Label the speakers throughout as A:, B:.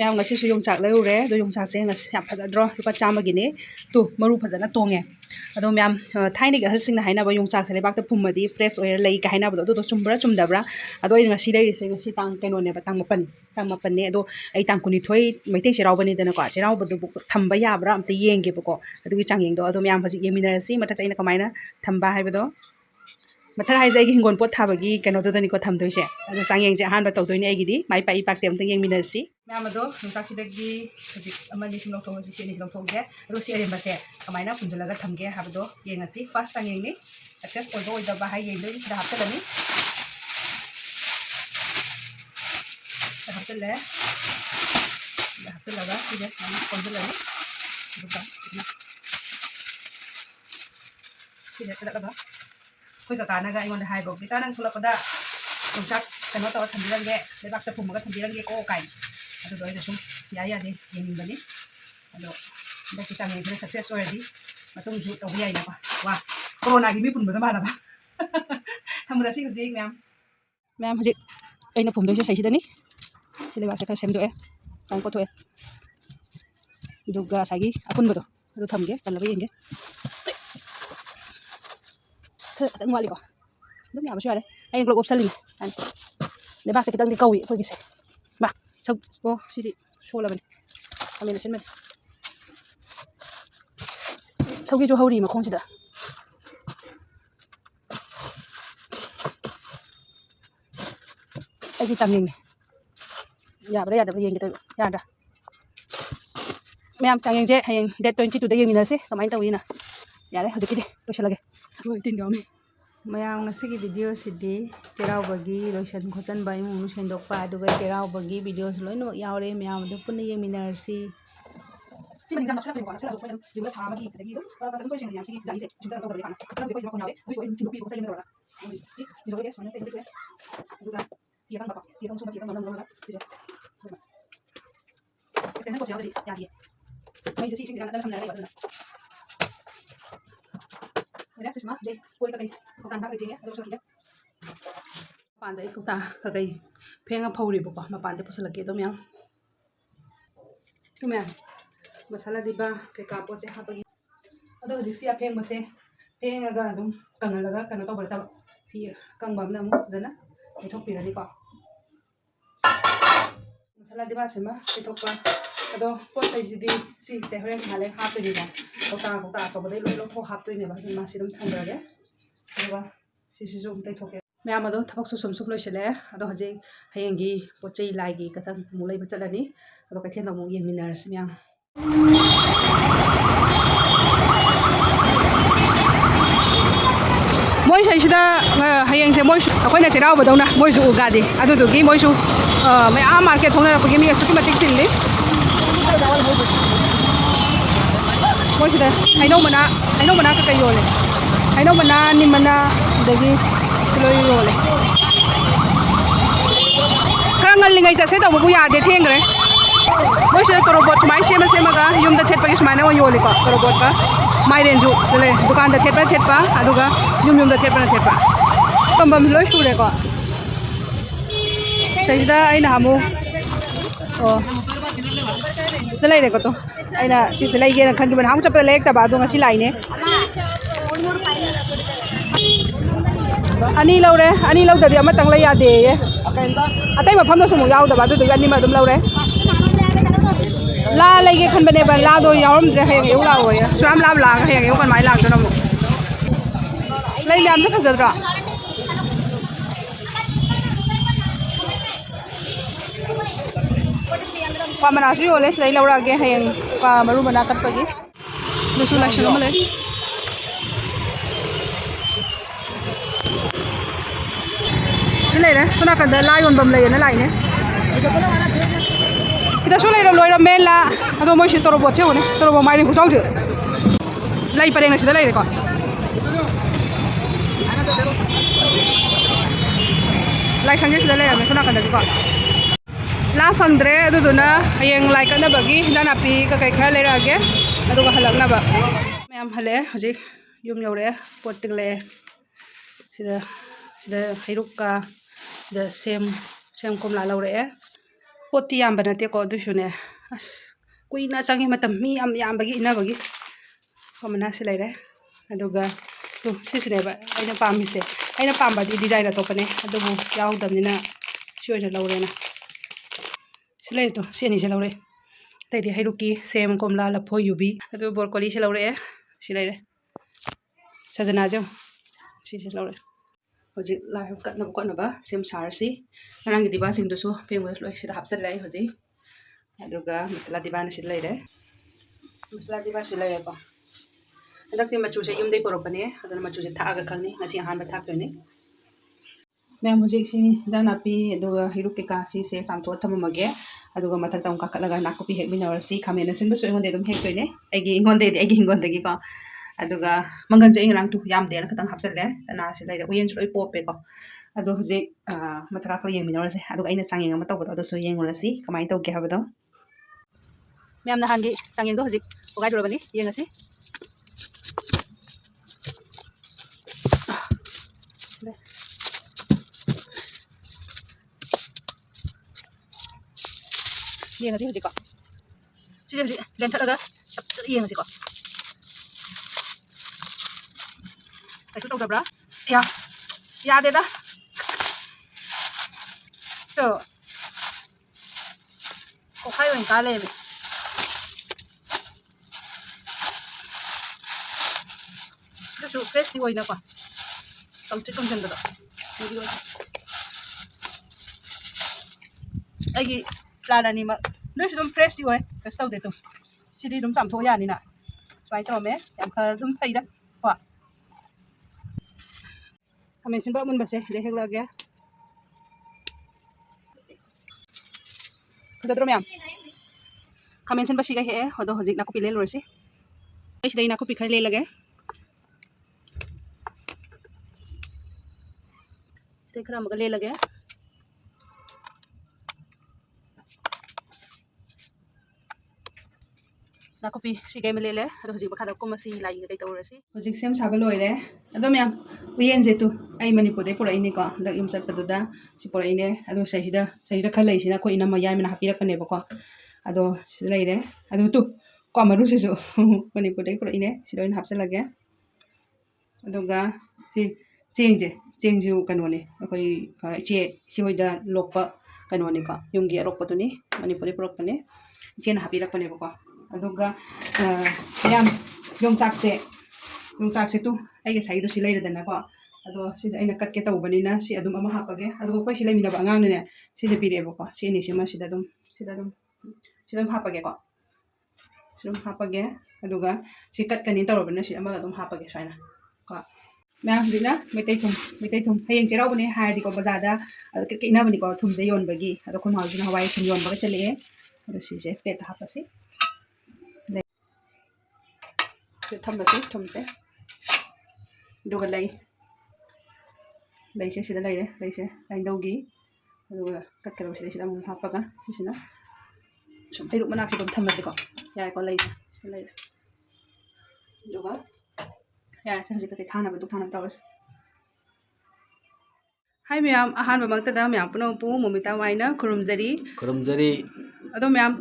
A: Ma'am ngasi yongchak leure do yongchak se ngasi yam phajadro lupa chamagine tu maru phajana tonge ado ma'am thaini ga halsing na haina ba yongchak se lebak ta phumadi fresh oil lei ka haina ba do chumbra chumdabra ado ngasi lei se ngasi tang keno ne ba tang mapan ne ado ai tang kuni thoi maitei se raw bani dana ko se raw bodu thamba yabra amta yenge bako adu gi changyeng do ado ma'am haji yeminarasi mata taina kamaina thamba haibado मथक हाई जाएगी हिंगोन पोत थाबगी कनो दनी को थमदोइसे अदो सांगेंग जे हान बताउदोइने एगिदी माइ पाइ पाक्ते अमतंग येंगमिनरसी मैम अदो नुताखिदगी हजि अमनि सिम लौथो हजि सेनि लौथोगे अदो सी अरेमबासे कमाइना फुंजलगा थमगे हाबदो येंगसी फर्स्ट सांगेंगनि सक्सेस ओइदो ओइदबा हाई येंगदो दा हापतलनि दा हापतले दा हापतलगा इदे हम फुंजलनि दुबा इदे तलगा कोई का काना गा इवन हाई बो बिता नंग थुलपदा यongchak कनो तो थंबिरंगे लेबाक त फुमगा थंबिरंगे को काई अदो दोइ दसुम या दे येनिंगबनि अदो बकि तांगे जे सक्सेस ओरेडी मतुम जु तो याइ ना वा कोरोना गी मी पुनबदा मालाबा थमरासी हजि मैम हजि अइना फुमदोइसे सैसिदनि सिलेबास का सेमदोए तांग कोथोए दुगा सागी अपुनबदो अदो थमगे तलबा येंगे thật ngoại liệu lúc nào mà chơi đấy anh lục ốp sân anh để bác sẽ cái tăng đi câu ý thôi kì sẽ mà xong cô xí đi xô là mình là xin mình sau khi cho hầu đi mà không chỉ được anh đi chăm nhìn này dạ bây giờ được gì người ta ra em chăm nhìn chứ hay dead 22 đây mình nói xí tầm anh tao ý nè dạ đấy hồi đi tôi sẽ là cái rồi tin đó mình ma'am ngasi video sidi cherau bagi lotion khojan bai mu sendok pa aduga cherau bagi videos loino yaure ma'am adu punna yeminarsi si bani jam chhala ko chhala ko jula thama gi tagi ba ka ko sing yam si dai se junta ko bari kana ko ko nawe ko tin pi ko sai ndora ni jo ge sone te te aduga ya kan ba ya kan so ba ya kan nam nam ga ese ne ko chhala di ya di mai si sing kana samna ba Mira, se llama Jay. Puede que có cần cái gì nhé, đâu sao nhé. Bạn đấy chúng ta cái phen phâu đi bọc mà bạn đấy phải là cái đó miếng. Cái miếng masala đi ba cái cà phê hấp cái. Ở đâu dịch phen mà se phen cái đúng cần là cái nó to bự tao. Phi cần bấm nào mua đó cái thóc phi là đi qua. Masala đi ba se mà cái thóc qua. अदो pot साइजिदी सी से हरेन हाले हापनि बा कोता सबदे लोइ थो हापतोइने बा मा सिदम थंगरागे अदो सिसि जो उमतै थोके मैम अदो थबक सु सुम लोइसले अदो हजे हयेंगी पोचै लाइगी कथं मुलै बचलनि अदो कैथेन मु येमिनारस मैम मोइ साइसिदा हयेंसे मोइ अखोइना चेराव बदौना मोइ जु उगादि अदुदुगी मोइ सु ma'am market थोंनारपगे me असुकि मतिक Silli Moi sudah, haino mana kakak yole, haino mana ni mana dagi seloi yole. Kerang ngelingai saya tahu buku ya ada tiang moi sudah torobot cuma sema ga, yum dah thetpa kisah mana yole ka torobot ka, mai renju, sele dukan dah thetpa, aduga yum dah thetpa. Tombam seloi sudah ka. Saya sudah aina hamu, oh. Selai deh koto, aina si selai gini kan gimana? Hamu cepet lek tapi adu ngasih lainnya. Ani lau tadi amat tang lay ade ya. Atai mah pamdo semua yau tapi adu tu ani mah dum lau deh. La lagi kan bener bener la do yau ram deh yang yau lau ya. Suam lam la yang yau kan mai lau tu namu. Lay lam tu kasar ra. Pamana sih oleh selain laura ge hayang pamaru manakat pagi, lusu laksana malay. Selain suna kan dah layon bam layan lain kita selain loira mela, atau mau sih torobot sih, torobot main di kusau sih. Lai pada yang sudah lai dekor. Lai sangat sudah lai, suna kan dah dekor. La fangdre adu duna hayeng like na bagi dan api ka kai kha le ra ge adu ka halak na ba ma'am हले हजे yum yore potigle sida hairuk ka the same kom la laure ꯄꯣꯠꯇꯤ ꯌꯥꯝꯕ ꯅꯠꯇꯦꯀꯣ ꯑꯗꯨꯁꯨꯅꯦ ꯑꯁ ꯀꯨꯏꯅ ꯆꯪꯉꯤ ꯃꯇꯝ ꯃꯤ ꯌꯥꯝ ꯌꯥꯝꯕꯒꯤ ꯏꯟꯅꯕꯒꯤ ꯃꯅꯥꯁꯤ ꯂꯩꯔꯦ ꯑꯗꯨꯒ ꯁꯤꯁꯤꯅꯦꯕ ꯑꯩꯅ ꯄꯥꯝꯃꯤꯁꯦ ꯑꯩꯅ ꯄꯥꯝꯕꯗꯤ ꯗꯤꯖꯥꯏꯟ ꯑꯇꯣꯞꯄꯅꯦ ꯑꯗꯨꯕꯨ ꯌꯥꯎꯗꯕꯅꯤꯅ ꯁꯤ ꯑꯣꯏꯅ ꯂꯧꯔꯦꯅ ꯁꯤ ꯂꯩꯔꯦ ꯁꯤ ꯑꯅꯤꯁꯦ ꯂꯧꯔꯛꯑꯦ ꯑꯇꯩꯗꯤ ꯍꯩꯔꯨꯛꯀꯤ ꯁꯦꯝ ꯀꯣꯝꯂꯥ ꯂꯐꯣꯏ ꯌꯨꯕꯤ ꯑꯗꯨ ꯕ꯭ꯔꯣꯀꯣꯂꯤꯁꯦ ꯂꯧꯔꯛꯑꯦ ꯁꯤ ꯂꯩꯔꯦ ꯁꯖꯅꯥꯁꯦ ꯁꯤꯁꯦ ꯂꯧꯔꯛꯑꯦ ꯍꯧꯖꯤꯛ ꯂꯥꯏ ꯀꯠꯅꯕ ꯈꯣꯠꯅꯕ ꯁꯦꯝ ꯁꯥꯔꯁꯤ ꯉꯔꯥꯡꯒꯤ ꯗꯤꯕꯥꯁꯤꯡꯗꯨꯁꯨ ꯐꯦꯡꯕꯗ ꯂꯣꯏ ꯁꯤꯗ ꯍꯥꯞꯆꯤꯜꯂꯦ ꯑꯩ ꯍꯧꯖꯤꯛ ꯑꯗꯨꯒ ꯃꯁꯥꯂꯥ ꯗꯤꯕꯥꯅ ꯁꯤ ꯂꯩꯔꯦ ꯃꯁꯥꯂꯥ ꯗꯤꯕꯥꯁꯤ ꯂꯩꯔꯦꯀꯣ ꯍꯟꯗꯛꯇꯤ ꯃꯆꯨꯁꯦ ꯌꯨꯝꯗꯩ ꯄꯨꯔꯛꯄꯅꯦ ꯑꯗꯨꯅ ꯃꯆꯨꯁꯦ ꯊꯥꯛꯑꯒ ꯈꯪꯅꯤ ꯉꯁꯤ ꯑꯍꯥꯟꯕ ꯊꯥꯛꯇꯣꯏꯅꯦ ꯃꯌꯥꯝ ꯍꯧꯖꯤꯛꯁꯤ ꯏꯟꯖꯥꯡ ꯅꯥꯄꯤ ꯑꯗꯨꯒ ꯍꯩꯔꯨꯛ ꯀꯩꯀꯥ ꯁꯤꯁꯦ ꯆꯥꯝꯊꯣꯛꯑ ꯊꯝꯃꯝꯃꯒꯦ ꯑꯗꯨꯒ ꯃꯊꯛꯇ ꯑꯃꯨꯛ ꯀꯥꯈꯠꯂꯒ ꯅꯥꯀꯨꯞꯄꯤ ꯍꯦꯛꯃꯤꯟꯅꯔꯁꯤ ꯈꯥꯃꯦꯟ ꯑꯁꯤꯟꯕꯁꯨ ꯑꯩꯉꯣꯟꯗ ꯑꯗꯨꯝ ꯍꯦꯛꯇꯣꯏꯅꯦ ꯑꯩꯒꯤ ꯍꯤꯡꯒꯣꯜꯗꯒꯤꯀꯣ ꯑꯗꯨꯒ ꯃꯪꯒꯟꯁꯦ ꯑꯩ ꯉꯔꯥꯡ ꯌꯥꯝꯗꯦꯅ ꯈꯤꯇꯪ ꯍꯥꯞꯆꯜꯂꯦ ꯆꯅꯥꯁꯤ ꯂꯩꯔꯦ ꯎꯌꯦꯟꯁꯨ ꯂꯣꯏ ꯄꯣꯞꯄꯦꯀꯣ ꯑꯗꯣ ꯍꯧꯖꯤꯛ ꯃꯊꯛ ꯀꯥꯈꯠꯂ ꯌꯦꯡꯃꯤꯟꯅꯔꯁꯦ ꯑꯗꯨꯒ ꯑꯩꯅ ꯆꯥꯡꯌꯦꯡ ꯑꯃ ꯇꯧꯕꯗꯣ ꯑꯗꯨꯁꯨ ꯌꯦꯡꯉꯨꯔꯁꯤ ꯀꯃꯥꯏꯅ ꯇꯧꯒꯦ ꯍꯥꯏꯕꯗꯣ ꯃꯌꯥꯝ ꯅꯍꯥꯟꯒꯤ ꯆꯥꯡꯌꯦꯡꯗꯣ ꯍꯧꯖꯤꯛ ꯄꯣꯒꯥꯏꯗꯣꯔꯕꯅꯤ ꯌꯦꯡꯉꯁꯤ ꯌꯦꯡꯉꯁꯤ ꯍꯧꯖꯤꯛꯀꯣ ꯁꯤꯁꯦ ꯍꯧꯖꯤꯛ ꯂꯦꯟꯊꯠꯂꯒ ꯆꯞ ꯆꯞ ꯌꯦꯡꯉꯁꯤꯀꯣ ꯀꯩꯁꯨ ꯇꯧꯗꯕ꯭ꯔꯥ ꯌꯥꯗꯦꯗ ꯀꯣꯛꯈꯥꯏ ꯑꯣꯏꯅ ꯀꯥ ꯂꯩꯔꯝꯃꯦ ꯑꯗꯨꯁꯨ ꯐ꯭ꯔꯦꯁꯇꯤ ꯑꯣꯏꯅꯀꯣ ꯀꯪꯇ꯭ꯔꯤꯠ ꯀꯪꯁꯤꯟꯕꯗꯣ ꯑꯗꯨꯗꯤ ꯑꯣꯏ ꯑꯩꯒꯤ ꯄ꯭ꯂꯥꯟ ꯑꯅꯤꯃꯛ ꯅꯣꯏꯁꯨ ꯑꯗꯨꯝ ꯐ꯭ꯔꯦꯁꯇꯤ ꯑꯣꯏ ꯀꯩꯁꯨ ꯇꯧꯗꯦ ꯇꯨ ꯁꯤꯗꯤ ꯑꯗꯨꯝ ꯆꯥꯝꯊꯣꯛ ꯌꯥꯅꯤꯅ ꯁꯨꯃꯥꯏꯅ ꯇꯧꯔꯝꯃꯦ ꯌꯥꯝ ꯑꯗꯨꯝ ꯐꯩꯗ ꯀꯣ ꯈꯥꯃꯦꯟ ꯑꯁꯤꯟꯕ ꯑꯃꯨꯟꯕꯁꯦ ꯁꯤꯗꯩ ꯍꯦꯛꯂꯛꯑꯒꯦ ꯐꯖꯗ꯭ꯔꯣ ꯃꯌꯥꯝ ꯈꯥꯃꯦꯟ ꯑꯁꯤꯟꯕ ꯁꯤꯒ ꯍꯦꯛꯑꯦ ꯑꯗꯣ ꯍꯧꯖꯤꯛ ꯅꯥꯀꯨꯞꯄꯤ ꯂꯦꯜꯂꯨꯔꯁꯤ ꯑꯩ ꯁꯤꯗꯩ ꯅꯥꯀꯨꯞꯄꯤ ꯈꯔ ꯂꯦꯜꯂꯒꯦ ꯁꯤꯗꯩ ꯈꯔ ꯑꯃꯒ ꯂꯦꯜꯂꯒꯦ ꯅꯥꯀꯨꯞꯄꯤ ꯁꯤꯒꯩ ꯑꯃ ꯂꯦꯜꯂꯦ ꯑꯗꯣ ꯍꯧꯖꯤꯛ ꯃꯈꯥꯗ ꯀꯨꯝꯃꯁꯤ ꯂꯥꯏꯒꯤ ꯀꯩ ꯇꯧꯔꯁꯤ ꯍꯧꯖꯤꯛ ꯁꯦꯝ ꯁꯥꯕ ꯂꯣꯏꯔꯦ ꯑꯗꯣ ꯃꯌꯥꯝ ꯎꯌꯦꯟꯁꯦ ꯑꯩ ꯃꯅꯤꯄꯨꯔꯗꯩ ꯄꯨꯔꯛꯏꯅꯤꯀꯣ ꯍꯟꯗꯛ ꯌꯨꯝ ꯆꯠꯄꯗꯨꯗ ꯁꯤ ꯄꯨꯔꯛꯏꯅꯦ ꯑꯗꯣ ꯁꯤꯗ ꯈꯔ ꯂꯩꯁꯤꯅ ꯑꯩꯈꯣꯏ ꯏꯅꯝꯃ ꯌꯥꯏꯃꯅ ꯍꯥꯞꯄꯤꯔꯛꯄꯅꯦꯕꯀꯣ ꯑꯗꯣ ꯁꯤꯗ ꯂꯩꯔꯦ ꯑꯗꯨ ꯀꯣ ꯃꯔꯨꯁꯤꯁꯨ ꯃꯅꯤꯄꯨꯔꯗꯩ ꯄꯨꯔꯛꯏꯅꯦ ꯁꯤꯗ ꯑꯣꯏꯅ ꯍꯥꯞꯆꯤꯜꯂꯒꯦ ꯑꯗꯨꯒ ꯆꯦꯡꯁꯨ ꯀꯩꯅꯣꯅꯦ ꯑꯩꯈꯣꯏ ꯏꯆꯦ ꯍꯣꯏꯗ ꯂꯣꯛꯄ ꯀꯩꯅꯣꯅꯤꯀꯣ ꯌꯨꯝꯒꯤ ꯑꯔꯣꯛꯄꯗꯨꯅꯤ ꯃꯅꯤꯄꯨꯔꯗꯩ ꯄꯨꯔꯛꯄꯅꯦ ꯏꯆꯦꯅ ꯍꯥꯞꯄꯤꯔꯛꯄꯅꯦꯕꯀꯣ ꯑꯗꯨꯒ ꯃꯌꯥꯝ ꯌꯣꯡꯆꯥꯛꯁꯦ ꯑꯩ ꯉꯁꯥꯏꯒꯤꯗꯣ ꯁꯤ ꯂꯩꯔꯦꯗꯅꯀꯣ ꯑꯗꯣ ꯁꯤꯁꯦ ꯑꯩꯅ ꯀꯠꯀꯦ ꯇꯧꯕꯅꯤ나 ꯁꯤ ꯑꯗꯨꯝ ꯑꯃ ꯍꯥꯞꯄꯒꯦ ꯑꯗꯨꯒ ꯑꯩꯈꯣꯏ ꯁꯤ ꯂꯩꯃꯤꯟꯅꯕ ꯑꯉꯥꯡꯅꯅꯦ ꯁꯤꯁꯦ ꯄꯤꯔꯛꯑꯦꯕꯀꯣ ꯁꯤ ꯑꯅꯤꯁꯤꯃ ꯁꯤꯗ ꯑꯗꯨꯝ ꯍꯥꯞꯄꯒꯦꯀꯣ ꯁꯤ ꯑꯗꯨꯝ ꯍꯥꯞꯄꯒꯦ ꯑꯗꯨꯒ ꯁꯤ ꯀꯠꯀꯅꯤ ꯇꯧꯔꯕꯅꯤꯅ ꯁꯤ ꯑꯃꯒ ꯑꯗꯨꯝ ꯍꯥꯞꯄꯒꯦ ꯁꯨꯃꯥꯏꯅ ꯀꯣ ꯃꯌꯥꯝ ꯍꯧꯖꯤꯛꯅ ꯃꯩꯇꯩ ꯊꯨꯝ ꯍꯌꯦꯡ ꯆꯩꯔꯥꯎꯕꯅꯦ ꯍꯥꯏꯔꯗꯤꯀꯣ ꯕꯖꯥꯔꯗ ꯀꯩꯀꯩ ꯏꯟꯅꯕꯅꯤꯀꯣ ꯊꯨꯝꯁꯦ ꯌꯣꯟꯕꯒꯤ ꯑꯗꯣ ꯑꯩꯈꯣꯏ ꯃꯥꯍꯣꯏꯁꯤꯅ ꯍꯋꯥꯏ ꯊꯨꯝ ꯌꯣꯟꯕꯒ ꯆꯠꯂꯛꯑꯦ ꯑꯗꯣ ꯁꯤꯁꯦ ꯄ꯭ꯂꯦꯠꯇ ꯍꯥꯞꯄꯁꯤ ꯊꯝꯕꯁꯤ ꯊꯨꯝꯁꯦ ꯑꯗꯨꯒ ꯂꯩꯁꯦ ꯁꯤꯗ ꯂꯩꯔꯦ ꯂꯩꯁꯦ ꯂꯥꯏꯟꯗꯧꯒꯤ ꯑꯗꯨꯒ ꯀꯠꯀꯗꯕꯁꯤꯗ ꯁꯤꯗ ꯑꯃꯨꯛ ꯍꯥꯞꯄꯒ ꯁꯤꯁꯤꯅ ꯁꯨꯝ ꯍꯩꯔꯨꯛ ꯃꯅꯥꯛꯁꯤ ꯑꯗꯨꯝ ꯊꯝꯃꯁꯤꯀꯣ ꯌꯥꯔꯦꯀꯣ ꯂꯩꯁꯦ ꯁꯤꯗ ꯂꯩꯔꯦ ꯑꯗꯨꯒ ꯌꯥꯔꯁꯦ ꯍꯧꯖꯤꯛ ꯀꯩꯀꯩ ꯊꯥꯅꯕ ꯇꯧꯔꯁꯤ ꯍꯥꯏ ꯃꯌꯥꯝ ꯑꯍꯥꯟꯕꯃꯛꯇꯗ ꯃꯌꯥꯝ ꯄꯨꯝꯅꯃꯛꯄꯨ ꯃꯨꯃꯤꯇꯥ ꯋꯥꯏꯅ ꯈꯨꯔꯨꯝꯖꯔꯤ ꯑꯗꯣ ꯃꯌꯥꯝ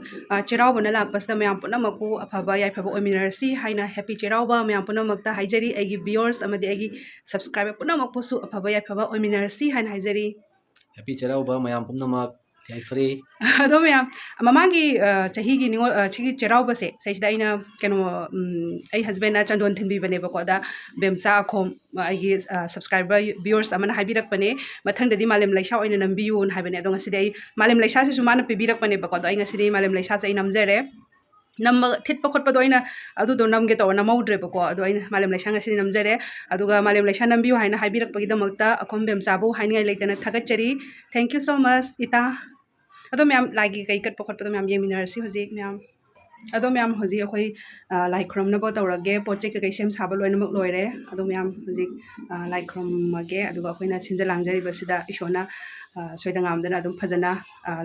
A: ꯆꯩꯔꯥꯎꯕꯅ ꯂꯥꯛꯄꯁꯤꯗ ꯃꯌꯥꯝ ꯄꯨꯝꯅꯃꯛꯄꯨ ꯑꯐꯕ ꯌꯥꯏꯐꯕ ꯑꯣꯏꯃꯤꯟꯅꯔꯁꯤ ꯍꯥꯏꯅ ꯍꯦꯄꯤ ꯆꯩꯔꯥꯎꯕ ꯃꯌꯥꯝ ꯄꯨꯝꯅꯃꯛꯇ ꯍꯥꯏꯖꯔꯤ ꯑꯩꯒꯤ ꯚꯤꯌꯣꯔꯁ ꯑꯃꯗꯤ ꯑꯩꯒꯤ ꯁꯕꯁꯀ꯭ꯔꯥꯏꯕꯔ ꯄꯨꯝꯅꯃꯛꯄꯨꯁꯨ ꯑꯐꯕ ꯌꯥꯏꯐꯕ ꯑꯣꯏꯃꯤꯟꯅꯔꯁꯤ ꯍꯥꯏꯅ ꯍꯥꯏꯖꯔꯤ
B: ꯍꯦꯄꯤ ꯆꯩꯔꯥꯎꯕ ꯃꯌꯥꯝ ꯄꯨꯝꯅꯃꯛ ꯌꯥꯏꯐꯔꯦ
A: ꯑꯗꯣ ꯃꯌꯥꯝ ꯃꯃꯥꯡꯒꯤ ꯆꯍꯤꯒꯤ ꯁꯤꯒꯤ ꯆꯩꯔꯥꯎꯕꯁꯦ ꯁꯤꯗꯩꯁꯤꯗ ꯑꯩꯅ ꯀꯩꯅꯣ ꯑꯩ ꯍꯁꯕꯦꯟꯅ ꯆꯟꯗꯣꯟ ꯊꯤꯟꯕꯤꯕꯅꯦꯕꯀꯣ ꯑꯗ ꯕꯦꯝꯆꯥ ꯑꯈꯣꯝ ꯑꯩꯒꯤ ꯁꯕꯁꯀ꯭ꯔꯥꯏꯕꯔ ꯚꯤꯌꯣꯔꯁ ꯑꯃꯅ ꯍꯥꯏꯕꯤꯔꯛꯄꯅꯦ ꯃꯊꯪꯗꯗꯤ ꯃꯥꯂꯦꯝ ꯂꯩꯁꯥ ꯑꯣꯏꯅ ꯅꯝꯕꯤꯌꯨꯅ ꯍꯥꯏꯕꯅꯦ ꯑꯗꯣ ꯉꯁꯤꯗꯤ ꯑꯩ ꯃꯥꯂꯦꯝ ꯂꯩꯁꯥꯁꯤꯁꯨ ꯃꯥꯅ ꯄꯤꯕꯤꯔꯛꯄꯅꯦꯕꯀꯣ ꯑꯗꯣ ꯑꯩ ꯉꯁꯤꯗꯤ ꯃꯥꯂꯦꯝ ꯂꯩꯁꯥꯁꯦ ꯑꯩ ꯅꯝꯖꯔꯦ ꯊꯤꯠꯄ ꯈꯣꯠꯄꯗꯣ ꯑꯩꯅ ꯑꯗꯨꯗꯣ ꯅꯝꯒꯦ ꯇꯧꯔ ꯅꯝꯍꯧꯗ꯭ꯔꯦꯕꯀꯣ ꯑꯗꯣ ꯑꯩꯅ ꯃꯥꯂꯦꯝ ꯂꯩꯁꯥ ꯉꯁꯤꯗꯤ ꯅꯝꯖꯔꯦ ꯑꯗꯨꯒ ꯃꯥꯂꯦꯝ ꯂꯩꯁꯥ ꯅꯝꯕꯤꯌꯨ ꯍꯥꯏꯅ ꯍꯥꯏꯕꯤꯔꯛꯄꯒꯤꯗꯃꯛꯇ ꯑꯈꯣꯝ ꯕꯦꯝꯆꯥꯕꯨ ꯍꯥꯏꯅꯤꯡꯉꯥꯏ ꯂꯩꯇꯅ ꯊꯥꯒꯠꯆꯔꯤ ꯊꯦꯡꯛ ꯌꯨ ꯁꯣ ꯃꯆ ꯏꯇꯥ ꯑꯗꯣ ꯃꯌꯥꯝ ꯂꯥꯏꯒꯤ ꯀꯩ ꯀꯠꯄ ꯈꯣꯠꯄꯗꯣ ꯃꯌꯥꯝ ꯌꯦꯡꯃꯤꯟꯅꯔꯁꯤ ꯍꯧꯖꯤꯛ ꯃꯌꯥꯝ ꯑꯗꯣ ꯃꯌꯥꯝ ꯍꯧꯖꯤꯛ ꯑꯩꯈꯣꯏ ꯂꯥꯏ ꯈꯨꯔꯨꯝꯅꯕ ꯇꯧꯔꯒꯦ ꯄꯣꯠ ꯆꯩ ꯀꯩꯀꯩ ꯁꯦꯝ ꯁꯥꯕ ꯂꯣꯏꯅꯃꯛ ꯂꯣꯏꯔꯦ ꯑꯗꯣ ꯃꯌꯥꯝ ꯍꯧꯖꯤꯛ ꯂꯥꯏ ꯈꯨꯔꯨꯝꯃꯒꯦ ꯑꯗꯨꯒ ꯑꯩꯈꯣꯏꯅ ꯁꯤꯟꯖ ꯂꯥꯡꯖꯔꯤꯕꯁꯤꯗ ꯏꯁꯣꯔꯅ ꯁꯣꯏꯗ ꯉꯥꯝꯗꯅ ꯑꯗꯨꯝ ꯐꯖꯅ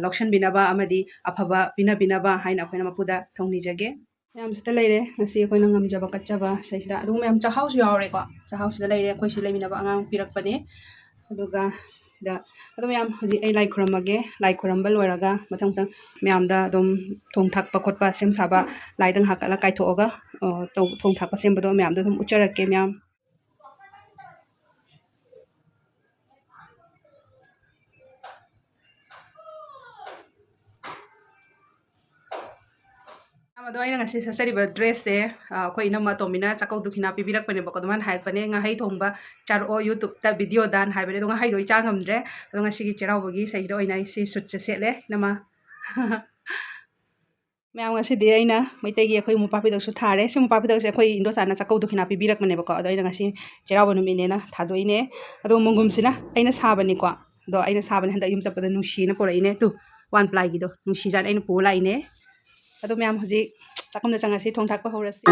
A: ꯂꯧꯁꯟꯕꯤꯅꯕ ꯑꯃꯗꯤ ꯑꯐꯕ ꯄꯤꯅꯕꯤꯅꯕ ꯍꯥꯏꯅ ꯑꯩꯈꯣꯏꯅ ꯃꯄꯨꯗ ꯊꯧꯅꯤꯖꯒꯦ ꯃꯌꯥꯝ ꯁꯤꯗ ꯂꯩꯔꯦ ꯉꯁꯤ ꯑꯩꯈꯣꯏꯅ ꯉꯝꯖꯕ ꯀꯠꯆꯕ ꯁꯤꯗꯩꯁꯤꯗ ꯑꯗꯨꯒ ꯃꯌꯥꯝ ꯆꯥꯛꯍꯥꯎꯁꯨ ꯌꯥꯎꯔꯦꯀꯣ ꯆꯥꯛꯍꯥꯎꯁꯤꯗ ꯂꯩꯔꯦ ꯑꯩꯈꯣꯏ ꯁꯤ ꯂꯩꯃꯤꯟꯅꯕ ꯑꯉꯥꯡ ꯄꯤꯔꯛꯄꯅꯦ ꯑꯗꯨꯒ ꯁꯤꯗ ꯑꯗꯣ ꯃꯌꯥꯝ ꯍꯧꯖꯤꯛ ꯑꯩ ꯂꯥꯏ ꯈꯨꯔꯝꯃꯒꯦ ꯂꯥꯏ ꯈꯨꯔꯝꯕ ꯂꯣꯏꯔꯒ ꯃꯊꯪ ꯃꯊꯪ ꯃꯌꯥꯝꯗ ꯑꯗꯨꯝ ꯊꯣꯡ ꯊꯥꯛꯄ ꯈꯣꯠꯄ ꯁꯦꯝ ꯁꯥꯕ ꯂꯥꯏꯗꯪ ꯍꯥꯞꯀꯠꯂ ꯀꯥꯏꯊꯣꯛꯑꯒ ꯊꯣꯡ ꯊꯥꯛꯄ ꯁꯦꯝꯕꯗꯣ ꯃꯌꯥꯝꯗ ꯑꯗꯨꯝ ꯎꯠꯆꯔꯛꯀꯦ ꯃꯌꯥꯝ ꯑꯗꯣ ꯑꯩꯅ ꯉꯁꯤ ꯁꯦꯠꯆꯔꯤꯕ ꯗ꯭ꯔꯦꯁꯁꯦ ꯑꯩꯈꯣꯏ ꯏꯅꯝꯃ ꯇꯣꯝꯕꯤꯅ ꯆꯥꯛꯀꯧ ꯗꯨꯈꯤꯅꯥ ꯄꯤꯕꯤꯔꯛꯄꯅꯦꯕꯀꯣ ꯑꯗꯨꯃꯥꯏꯅ ꯍꯥꯏꯔꯛꯄꯅꯦ ꯉꯥꯍꯩ ꯊꯣꯡꯕ ꯆꯥꯔꯛꯑꯣ ꯌꯨꯇꯨꯕꯇ ꯚꯤꯗꯤꯑꯣꯗꯥꯅ ꯍꯥꯏꯕꯅꯦ ꯑꯗꯣ ꯉꯥꯍꯩꯗꯣ ꯏꯆꯥ ꯉꯝꯗ꯭ꯔꯦ ꯑꯗꯣ ꯉꯁꯤꯒꯤ ꯆꯩꯔꯥꯎꯕꯒꯤ ꯏꯁꯩꯁꯤꯗ ꯑꯣꯏꯅ ꯑꯩ ꯁꯤ ꯁꯨꯠꯁꯦ ꯁꯦꯠꯂꯦ ꯏꯅꯝꯃ ꯃꯌꯥꯝ ꯉꯁꯤꯗꯤ ꯑꯩꯅ ꯃꯩꯇꯩꯒꯤ ꯑꯩꯈꯣꯏ ꯃꯣꯝꯄꯥꯛꯐꯤꯗꯛꯁꯨ ꯊꯥꯔꯦ ꯁꯤ ꯃꯣꯝꯄꯥꯛꯐꯤꯗꯛꯁꯦ ꯑꯩꯈꯣꯏ ꯏꯟꯗꯣꯆꯥꯅ ꯆꯥꯛꯀꯧ ꯗꯨꯈꯤꯅꯥ ꯄꯤꯕꯤꯔꯛꯄꯅꯦꯕꯀꯣ ꯑꯗꯣ ꯑꯩꯅ ꯉꯁꯤ ꯆꯩꯔꯥꯎꯕ ꯅꯨꯃꯤꯠꯅꯦꯅ ꯊꯥꯗꯣꯛꯏꯅꯦ ꯑꯗꯣ ꯃꯣꯡꯒꯨꯝꯁꯤꯅ ꯑꯩꯅ ꯁꯥꯕꯅꯤꯀꯣ ꯑꯗꯣ ꯑꯩꯅ ꯁꯥꯕꯅꯦ ꯍꯟꯗꯛ ꯌꯨꯝ ꯆꯠꯄꯗ ꯅꯨꯡꯁꯤꯅ ꯄꯨꯔꯛꯏꯅꯦ ꯇꯨ 1 ꯄ꯭ꯂꯥꯏꯒꯤꯗꯣ ꯅꯨꯡꯁꯤꯖꯥꯠ ꯑꯩꯅ ꯄꯨꯔ ꯂꯥꯛꯏꯅꯦ ꯑꯗꯣ ꯃꯌꯥꯝ ꯍꯧꯖꯤꯛ ꯆꯥꯛꯈꯨꯝꯗ ꯆꯪꯉꯁꯤ ꯊꯣꯡ ꯊꯥꯛꯄ ꯍꯧꯔꯁꯤ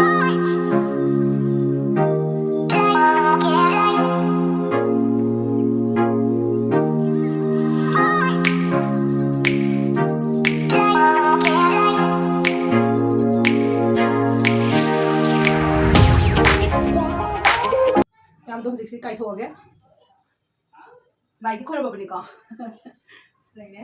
A: ꯃꯌꯥꯝꯗꯣ ꯍꯧꯖꯤꯛꯁꯤ ꯀꯥꯏꯊꯣꯛꯑꯒꯦ ꯂꯥꯏꯗꯤ ꯈꯣꯏꯔꯝꯃꯕꯅꯤꯀꯣ ꯂꯩꯔꯦ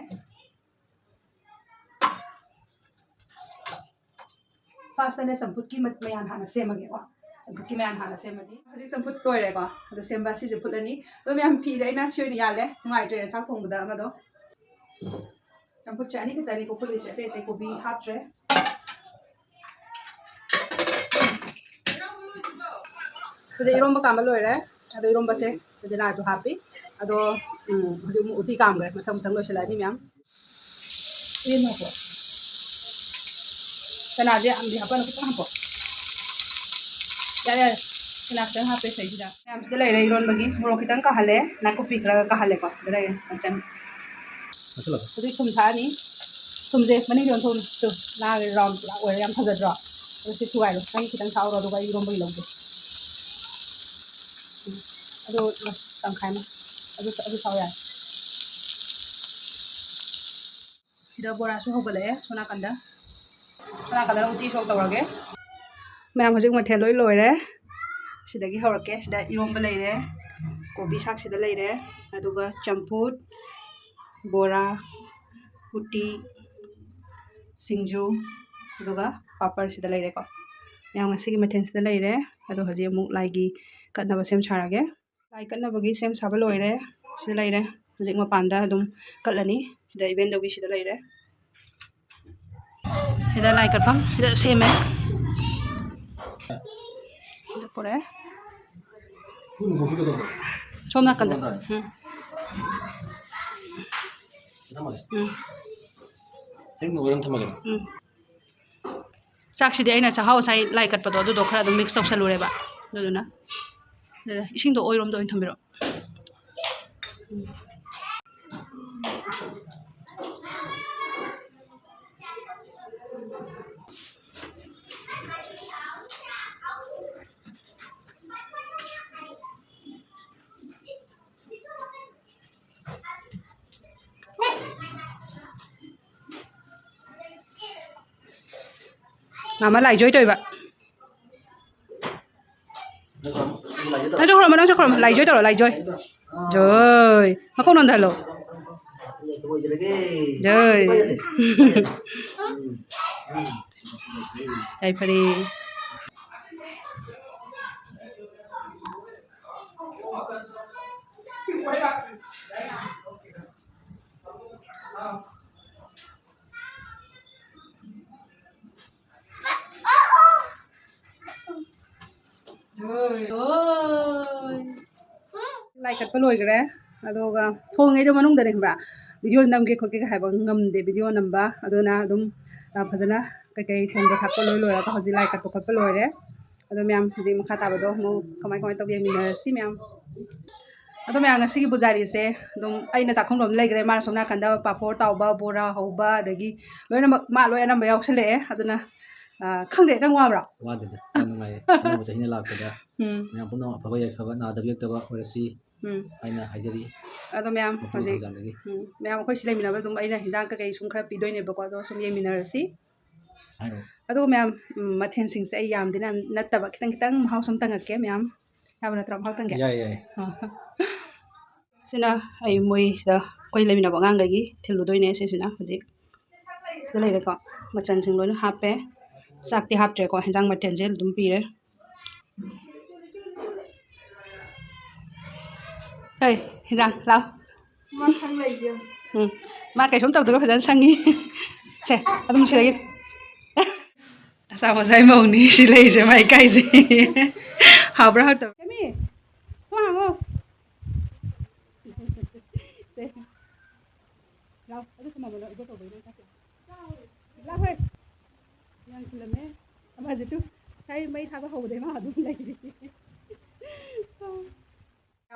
A: ꯐꯥꯔꯁꯇꯅꯦ ꯆꯝꯐꯨꯠꯀꯤ ꯃꯌꯥꯟ ꯍꯥꯟꯅ ꯁꯦꯝꯃꯒꯦꯀꯣ ꯆꯝꯐꯨꯠꯀꯤ ꯃꯌꯥꯟ ꯍꯥꯟꯅ ꯁꯦꯝꯃꯗꯤ ꯍꯧꯖꯤꯛ ꯆꯝꯐꯨꯠ ꯂꯣꯏꯔꯦꯀꯣ ꯑꯗꯣ ꯁꯦꯝꯕ ꯁꯤꯁꯦ ꯐꯨꯠꯂꯅꯤ ꯑꯗꯣ ꯃꯌꯥꯝ ꯐꯤꯁꯦ ꯑꯩꯅ ꯁꯤ ꯑꯣꯏꯅ ꯌꯥꯜꯂꯦ ꯅꯨꯡꯉꯥꯏꯇ꯭ꯔꯦ ꯆꯥꯛ ꯊꯣꯡꯕꯗ ꯑꯃꯗꯣ ꯆꯝꯐꯨꯠꯁꯦ ꯑꯅꯤ ꯈꯛꯇꯅꯤꯀꯣ ꯐꯨꯠꯂꯤꯁꯦ ꯑꯇꯩ ꯑꯇꯩ ꯀꯣꯕꯤ ꯍꯥꯞꯇ꯭ꯔꯦ ꯁꯤꯗ ꯏꯔꯣꯝꯕ ꯀꯥꯝꯕ ꯂꯣꯏꯔꯦ ꯑꯗꯣ ꯏꯔꯣꯝꯕꯁꯦ ꯁꯤꯗꯅꯥꯁꯨ ꯍꯥꯞꯄꯤ ꯑꯗꯣ ꯍꯧꯖꯤꯛ ꯑꯃꯨꯛ ꯎꯇꯤ ꯀꯥꯝꯈ꯭ꯔꯦ ꯃꯊꯪ ꯃꯊꯪ ꯂꯣꯏꯁꯤꯜꯂꯛꯑꯅꯤ ꯃꯌꯥꯝ ꯏꯔꯦꯟ ꯍꯥꯞꯄꯣ ꯆꯅꯥꯁꯦ ꯌꯥꯝꯗꯤ ꯍꯥꯞꯄꯅꯨ ꯈꯤꯇꯪ ꯍꯥꯞꯄꯣ ꯌꯥꯔꯦ ꯌꯥꯔꯦ ꯆꯅꯥ ꯈꯤꯇꯪ ꯍꯥꯞꯄꯦ ꯁꯤꯗ ꯃꯌꯥꯝ ꯁꯤꯗ ꯂꯩꯔꯦ ꯏꯔꯣꯟꯕꯒꯤ ꯃꯣꯔꯣꯛ ꯈꯤꯇꯪ ꯀꯥꯍꯜꯂꯦ ꯅꯥꯀꯨꯞꯄꯤ ꯈꯔ ꯀꯥꯍꯜꯂꯦꯀꯣ ꯁꯤꯗ ꯂꯩꯔꯦ ꯃꯆꯟ ꯍꯧꯖꯤꯛ ꯊꯨꯝ ꯊꯥꯛꯑꯅꯤ ꯊꯨꯝꯁꯦ ꯃꯅꯤꯡ ꯌꯣꯟ ꯊꯨꯝ ꯂꯥꯡꯉꯦ ꯔꯥꯎꯟ ꯄꯨꯔꯥ ꯑꯣꯏꯔꯦ ꯌꯥꯝ ꯐꯖꯗ꯭ꯔꯣ ꯑꯗꯣ ꯁꯤ ꯊꯨꯒꯥꯏꯔꯣ ꯅꯪ ꯈꯤꯇꯪ ꯊꯥꯛꯎꯔꯣ ꯑꯗꯨꯒ ꯑꯩ ꯏꯔꯣꯝꯕꯒꯤ ꯂꯧꯒꯦ ꯑꯗꯣ ꯇꯪꯈꯥꯏ ꯑꯃ ꯑꯗꯨ ꯊꯥꯎ ꯌꯥꯔꯦ ꯁꯤꯗ ꯕꯣꯔꯥꯁꯨ ꯍꯧꯒꯠꯂꯛꯑꯦ ꯁꯣꯝ ꯅꯥꯀꯟꯗ ꯎꯇꯤ ꯁꯣꯛ ꯇꯧꯔꯒꯦ ꯃꯌꯥꯝ ꯍꯧꯖꯤꯛ ꯃꯊꯦꯜ ꯂꯣꯏ ꯂꯣꯏꯔꯦ ꯁꯤꯗꯒꯤ ꯍꯧꯔꯛꯀꯦ ꯁꯤꯗ ꯏꯔꯣꯝꯕ ꯂꯩꯔꯦ ꯀꯣꯕꯤ ꯁꯥꯛ ꯁꯤꯗ ꯂꯩꯔꯦ ꯑꯗꯨꯒ ꯆꯝꯐꯨꯠ ꯕꯣꯔꯥ ꯎꯇꯤ ꯁꯤꯡꯖꯨ ꯑꯗꯨꯒ ꯄꯥꯄꯔ ꯁꯤꯗ ꯂꯩꯔꯦꯀꯣ ꯃꯌꯥꯝ ꯉꯁꯤꯒꯤ ꯃꯊꯦꯜꯁꯤꯗ ꯂꯩꯔꯦ ꯑꯗꯣ ꯍꯧꯖꯤꯛ ꯑꯃꯨꯛ ꯂꯥꯏꯒꯤ ꯀꯠꯅꯕ ꯁꯦꯝ ꯁꯥꯔꯒꯦ ꯂꯥꯏ ꯀꯠꯅꯕꯒꯤ ꯁꯦꯝ ꯁꯥꯕ ꯂꯣꯏꯔꯦ ꯁꯤꯗ ꯂꯩꯔꯦ ꯍꯧꯖꯤꯛ ꯃꯄꯥꯟꯗ ꯑꯗꯨꯝ ꯀꯠꯂꯅꯤ ꯁꯤꯗ ꯏꯕꯦꯟꯗꯧꯒꯤ ꯁꯤꯗ ꯂꯩꯔꯦ sida lai katpam sida same sida pore som nakanda ꯆꯥꯛꯁꯤꯗꯤ ꯑꯩꯅ ꯆꯥꯛꯍꯥꯎ ꯉꯁꯥꯏ ꯂꯥꯏ ꯀꯠꯄꯗꯣ ꯑꯗꯨꯗꯣ ꯈꯔ ꯑꯗꯨꯝ ꯃꯤꯛꯁ ꯇꯧꯁꯜꯂꯨꯔꯦꯕ ꯑꯗꯨꯗꯨꯅ ꯏꯁꯤꯡꯗꯣ ꯑꯣꯏꯔꯣꯝꯗ ꯑꯣꯏꯅ ꯊꯝꯕꯤꯔꯛꯑꯣ Mama lại joy tôi vậy. Nó cho khổ lại joy tôi lại joy. Trời, nó không ngon thật luôn. Trời. Đây phải đi. Lại cắt lôi cái đấy, adoga thong ngay đó mà nung đây hả? Video nằm cái khối cái hai bằng ngầm để video nằm ba, adona đúng phải dân cái thong cái tháp lôi lôi, tao chỉ lại cắt lôi đấy, adom yam chỉ mà khát tao đó, mo kamai tao bây mình xí mèm, adom yam ngasi cái buzari se, adom ai na sakong lom lay cái mà sống na kanda papor tao ba bora hau ba, dagi lôi na mà lôi na bayau sele, adona không để đang qua bro.
B: Qua được, anh này, anh bây giờ hình lạc rồi, mẹ cũng nói phải vậy, phải vậy, nào đặc biệt đó, rồi xí, anh là hay gì,
A: adom yam, gì, mẹ khối xí lấy mình nào adom ai na hình dáng cái sung khắp video này bao quát đó sung yếm mình nào xí, adom mẹ mà thiên sinh sẽ yam đi na nát tập cái tăng mahau sum tăng cái mẹ, yam na tram hao tăng cái, sina ai moi da koi lemina ba ngang gi thilu doi ne se sina hoji se le ko machan sing lo na hape sak ti hap tre ko henjang ma ten je dum pi re hey henjang lao
C: ma sang lei ge
A: ma kai som tau tu ko phajan sangi se adum se lagi sao mà dây màu ní xí lấy sẽ mày cay gì học ra tập cái gì hoa không đâu ở đây mà lợi có tổ về đây ta lao thôi yang film ấy mà gì tu thấy mấy thằng có hầu đấy mà đúng này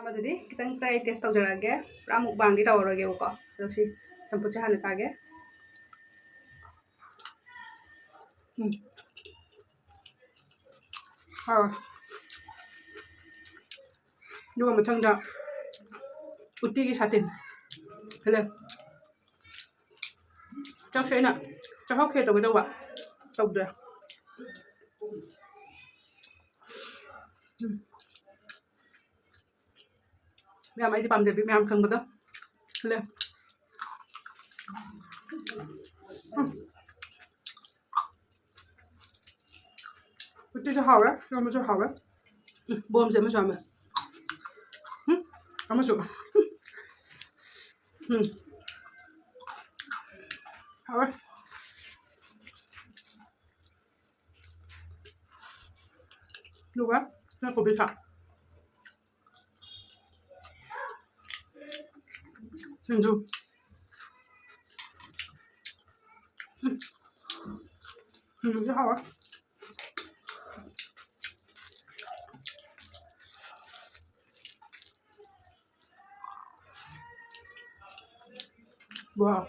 A: mà jadi kita try test tau jara ge ramuk bang di tau roge ko terus si campur cahan cha ge 누가 못한다 웃기기 사진 그래 짝새나 짝학회 저거 저거 저거 mẹ mày đi bầm gì bị mẹ không có đâu lên这是好的，要么是好的，不我们怎么说嘛？怎么说？好的。录完，那口别差。庆祝。这好玩。哇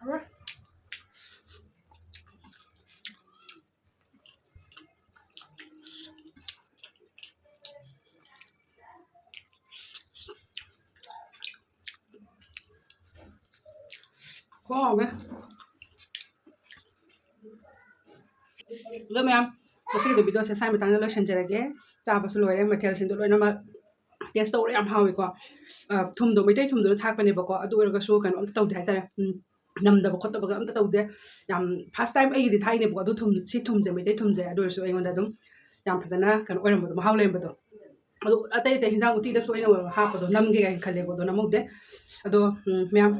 A: ！Alright. Có không đấy? Rồi em, cái video sẽ sai một tăng lên chân trời cái, chào bác lôi em mà theo xin lỗi nó mà test đâu em hao có, thùng đồ mấy đấy thùng đồ thác bên này bảo có, đuôi cái số cái nó tàu thái ta namdaba khotaba amta tawde yam first time ai di thaine bo adu thum je me de thum je adu so ai wanda dum yam phajana kan oiram bo ma hawlem bo adu atai te hinjang uti da so ina ha bo nam ge kan khale bo namu de adu myam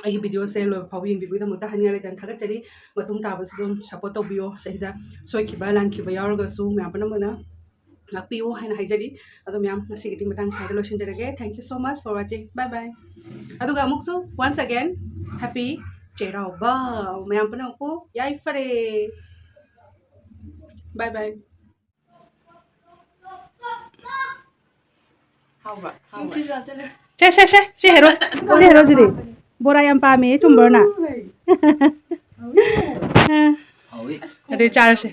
A: ai video se lo phawi ing bi da muta hanya le tan thaga chari matung ta ba dum support to bio se da soi ki ba lan ki ba yar ga su myam pa namana lakpiu haina haijari adu myam nasi gi matang sa da lo shin jarage thank you so much for watching bye bye adu ga muksu once again happy Cherauba mayam pa ko yai fare bye bye how ba che hero jiri bora yam pa me chumbor na
B: Hoi.
A: ade char se